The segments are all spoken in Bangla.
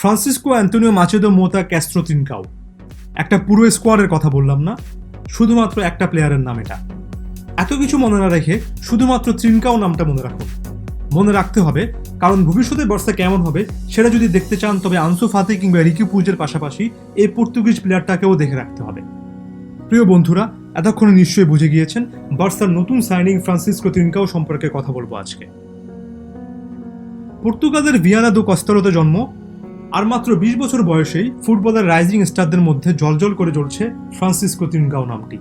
ফ্রান্সিসকো অ্যান্তোনিও মাচেদো মোতা ক্যাস্ট্রো ত্রিনকাও, একটা পুরো স্কোয়াডের কথা বললাম না, শুধুমাত্র একটা প্লেয়ারের নাম এটা। এত কিছু মনে না রেখে শুধুমাত্র ত্রিনকাও নামটা মনে রাখুন। মনে রাখতে হবে, কারণ ভবিষ্যতে বার্সা কেমন হবে সেটা যদি দেখতে চান তবে আনসু ফাতি কিংবা রিকি পুজের পাশাপাশি এই পর্তুগিজ প্লেয়ারটাকেও দেখে রাখতে হবে। প্রিয় বন্ধুরা, এতক্ষণে নিশ্চয়ই বুঝে গিয়েছেন বার্সার নতুন সাইনিং ফ্রান্সিসকো ত্রিনকাও সম্পর্কে কথা বলবো আজকে। পর্তুগালের ভিয়ানা দো কস্তালোতে জন্ম, আর মাত্র 20 বছর বয়সেই ফুটবলের রাইজিং স্টারদের মধ্যে জলজল করে জ্বলছে ফ্রান্সিসকো ত্রিনকাও নামটি।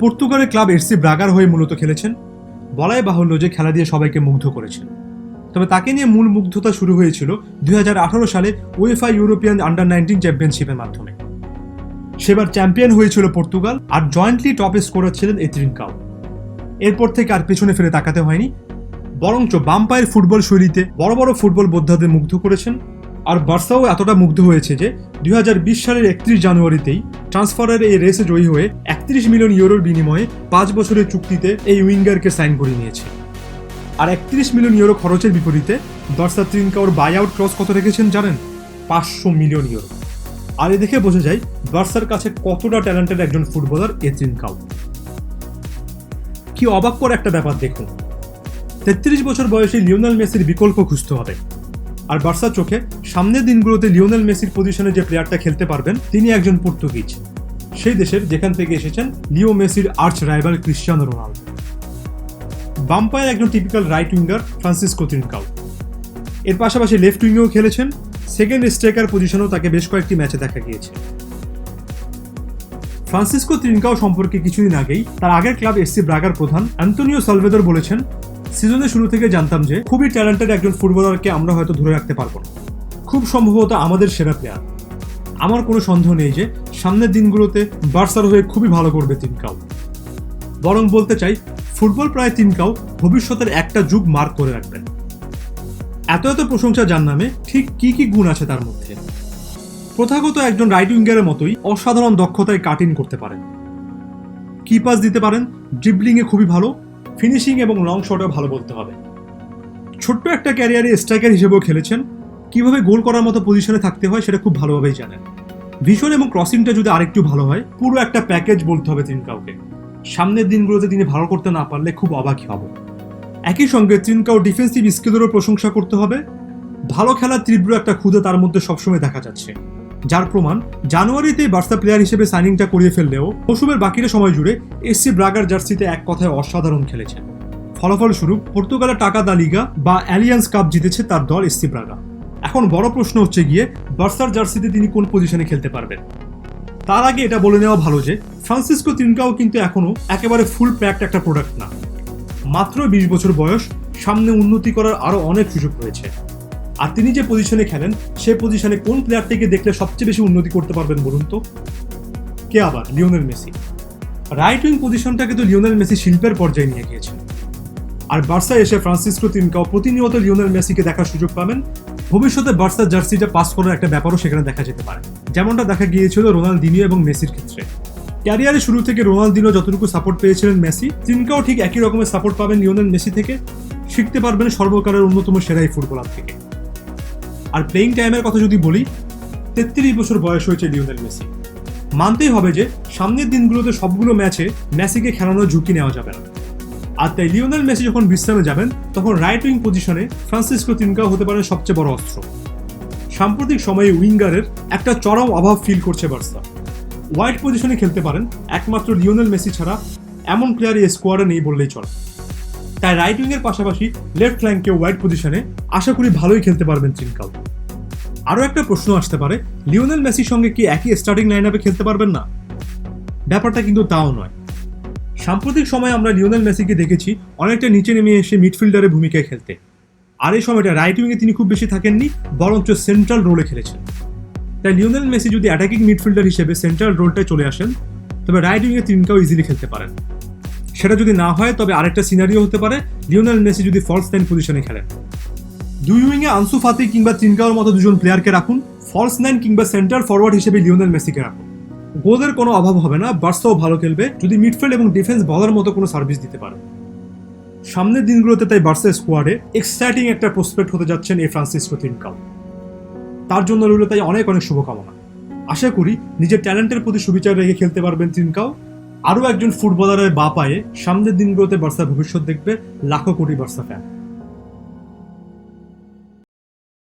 পর্তুগালের ক্লাব এফসি ব্রাগার হয়ে মূলত খেলেছেন। বলাই বাহুল্য যে খেলা দিয়ে সবাইকে মুগ্ধ করেছেন। তবে তাকে নিয়ে মূল মুগ্ধতা শুরু হয়েছিল 2018 সালে উয়েফা ইউরোপিয়ান আন্ডার-19 চ্যাম্পিয়নশিপের মাধ্যমে। সেবার চ্যাম্পিয়ন হয়েছিল পর্তুগাল, আর জয়েন্টলি টপ স্কোরার ছিলেন এই ত্রিনকাও। এরপর থেকে আর পেছনে ফিরে তাকাতে হয়নি, বরঞ্চ বাম পায়ের ফুটবল শৈলীতে বড় বড় ফুটবল বোদ্ধাদের মুগ্ধ করেছেন। আর বার্সাও এতটা মুগ্ধ হয়েছে যে 2020 সালের 31 জানুয়ারিতেই ট্রান্সফারের এই রেসে জয়ী হয়ে 31 মিলিয়ন ইউরোর বিনিময়ে 5 বছরের চুক্তিতে এই উইঙ্গারকে সাইন করে নিয়েছে। আর 31 মিলিয়ন ইউরো খরচের বিপরীতে বার্সা ত্রিনকাওর বাই আউট ক্লজ কত রেখেছেন জানেন? 500 মিলিয়ন ইউরো। আর এ দেখে বোঝা যায় বার্সার কাছে কতটা ট্যালেন্টেড একজন ফুটবলার এ ত্রিনকাও। কি অবাক কর একটা ব্যাপার দেখুন, 33 বছর বয়সে লিওনেল মেসির বিকল্প খুঁজতে হবে। আর বার্সার চোখে সামনের দিনগুলোতে লিওনেল মেসির পজিশনে যে প্লেয়ারটা খেলতে পারবেন তিনি একজন পর্তুগিজ, সেই দেশের যেখান থেকে এসেছেন লিও মেসির আর্চ রাইভাল ক্রিশ্চিয়ানো রোনালদো। বাম পায়ের একজন টিপিক্যাল রাইট উইঙ্গার ফ্রান্সিসকো ত্রিনকাও। এর পাশাপাশি লেফট উইঙ্গেও খেলেছেন, সেকেন্ড স্ট্রাইকার পজিশনেও তাকে বেশ কয়েকটি ম্যাচে দেখা গিয়েছে। ফ্রান্সিসকো ত্রিনকাও সম্পর্কে কিছুদিন আগেই তার আগের ক্লাব এফসি ব্রাগার প্রধান অ্যান্তোনিও সালভেদর বলেছেন, সিজনের শুরু থেকে জানতাম যে খুবই ট্যালেন্টেড একজন ফুটবলারকে আমরা হয়তো ধরে রাখতে পারবো না, খুব সম্ভবত আমাদের সেরা প্লেয়ার। আমার কোনো সন্দেহ নেই যে সামনের দিনগুলোতে বার্সার হয়ে খুবই ভালো করবে ত্রিনকাও। বরং বলতে চাই, ফুটবল প্রায় ত্রিনকাও ভবিষ্যতের একটা যুগ মার্ক করে রাখবেন। এত এত প্রশংসা যার নামে, ঠিক কি কি গুণ আছে তার মধ্যে? প্রথাগত একজন রাইট উইঙ্গারের মতোই অসাধারণ দক্ষতায় কাট ইন করতে পারেন, কি পাস দিতে পারেন, ড্রিবলিংয়ে খুবই ভালো, ফিনিশিং এবং লং শটেও ভালো বলতে হবে। ছোট্ট একটা ক্যারিয়ারে স্ট্রাইকার হিসেবেও খেলেছেন, কিভাবে গোল করার মতো পজিশনে থাকতে হয় সেটা খুব ভালোভাবেই জানেন। ভিশন এবং ক্রসিংটা যদি আরেকটু ভালো হয়, পুরো একটা প্যাকেজ বলতে হবে ত্রিনকাওকে। সামনের দিনগুলোতে তিনি ভালো করতে না পারলে খুব অবাকই হব। একই সঙ্গে ত্রিনকাও ডিফেন্সিভ স্কিলেরও প্রশংসা করতে হবে। ভালো খেলার তীব্র একটা ক্ষুদে তার মধ্যে সবসময় দেখা যাচ্ছে, যার প্রমাণ জানুয়ারিতে বার্সা প্লেয়ার হিসেবে সাইনিংটা করিয়ে ফেললেও মৌসুমের বাকিটা সময় জুড়ে এফসি ব্রাগার জার্সিতে এক কথায় অসাধারণ খেলেছেন। ফলাফলস্বরূপ পর্তুগালের টাকা দা লিগা বা অ্যালিয়ান্স কাপ জিতেছে তার দল এফসি ব্রাগা। এখন বড় প্রশ্ন হচ্ছে গিয়ে বার্সার জার্সিতে তিনি কোন পজিশনে খেলতে পারবেন। তার আগে এটা বলে নেওয়া ভালো যে ফ্রান্সিসকো ত্রিনকাও কিন্তু এখনো একেবারে ফুল প্যাকড একটা প্রোডাক্ট না। মাত্র 20 বছর বয়স, সামনে উন্নতি করার আরো অনেক সুযোগ রয়েছে। আর তিনি যে পজিশনে খেলেন সেই পজিশনে কোন প্লেয়ারটিকে দেখলে সবচেয়ে বেশি উন্নতি করতে পারবেন বলুন তো? কে আবার? Lionel Messi. রাইট উইং পজিশনটাকে তো লিওনেল মেসি শিল্পের পর্যায়ে নিয়ে গিয়েছেন। আর বার্সায় এসে ফ্রান্সিসকো ত্রিনকাও প্রতিনিয়ত লিওনেল মেসিকে দেখার সুযোগ পাবেন। ভবিষ্যতে বার্সার জার্সিটা পাস করার একটা ব্যাপারও সেখানে দেখা যেতে পারে, যেমনটা দেখা গিয়েছিল রোনালদিনিও এবং মেসির ক্ষেত্রে। ক্যারিয়ারের শুরু থেকে রোনালদিনো যতটুকু সাপোর্ট পেয়েছিলেন মেসি, ত্রিনকাও ঠিক একই রকমের সাপোর্ট পাবেন লিওনেল মেসি থেকে। শিখতে পারবেন সর্বকালের অন্যতম সেরা এই ফুটবলার থেকে। আর প্লেইং টাইমের কথা যদি বলি, 33 বছর বয়স হয়েছে লিওনেল মেসি। মানতেই হবে যে সামনের দিনগুলোতে সবগুলো ম্যাচে মেসিকে খেলানোর ঝুঁকি নেওয়া যাবে না। আর তাই লিওনেল মেসি যখন বিশ্রামে যাবেন তখন রাইট উইং পজিশনে ফ্রান্সিসকো ত্রিনকাও হতে পারে সবচেয়ে বড় অস্ত্র। সাম্প্রতিক সময়ে উইঙ্গারের একটা চরম অভাব ফিল করছে বার্সা। ওয়াইড পজিশনে খেলতে পারেন একমাত্র লিওনেল মেসি ছাড়া এমন প্লেয়ার এই স্কোয়াডে নেই বললেই চলে। তাই রাইট উইংয়ের পাশাপাশি লেফট ফ্ল্যাঙ্কে ওয়াইড পজিশনে আশা করি ভালোই খেলতে পারবেন ত্রিনকাও। আরও একটা প্রশ্ন আসতে পারে, লিওনেল মেসির সঙ্গে কি একই স্টার্টিং লাইন আপে খেলতে পারবেন না? ব্যাপারটা কিন্তু তাও নয়। সাম্প্রতিক সময়ে আমরা লিওনেল মেসিকে দেখেছি অনেকটা নিচে নেমে এসে মিডফিল্ডারের ভূমিকায় খেলতে। আর এই সময়টা রাইট উইংয়ে তিনি খুব বেশি থাকেননি, বরঞ্চ সেন্ট্রাল রোলে খেলেছেন। তাই লিওনেল মেসি যদি অ্যাটাকিং মিডফিল্ডার হিসেবে সেন্ট্রাল রোলটায় চলে আসেন, তবে রাইট উইংয়ে ত্রিনকাও ইজিলি খেলতে পারেন। সেটা যদি না হয় তবে আরেকটা সিনারিও হতে পারে, লিওনেল মেসি যদি ফলস নাইন পজিশনে খেলেন। দুই উইংয়ে আনসু ফাতি কিংবা ত্রিনকাওর মতো দুজন প্লেয়ারকে রাখুন, ফলস নাইন কিংবা সেন্টার ফরওয়ার্ড হিসেবে লিওনেল মেসিকে রাখুন। গোলের কোনো অভাব হবে না, বার্সাও ভালো খেলবে যদি মিডফিল্ড এবং ডিফেন্স বলার মতো কোনো সার্ভিস দিতে পারে। সামনের দিনগুলোতে তাই বার্সা স্কোয়াডে এক্সাইটিং একটা প্রসপেক্ট হতে যাচ্ছেন এই ফ্রান্সিসকো ত্রিনকাও। তার জন্য রইল তাই অনেক অনেক শুভকামনা। আশা করি নিজের ট্যালেন্টের প্রতি সুবিচার রেখে খেলতে পারবেন তিনকাও। আরও একজন ফুটবলারের বা পায়ে সামনের দিনগুলোতে বার্সার ভবিষ্যৎ দেখবে লাখো কোটি বার্সা ফ্যান।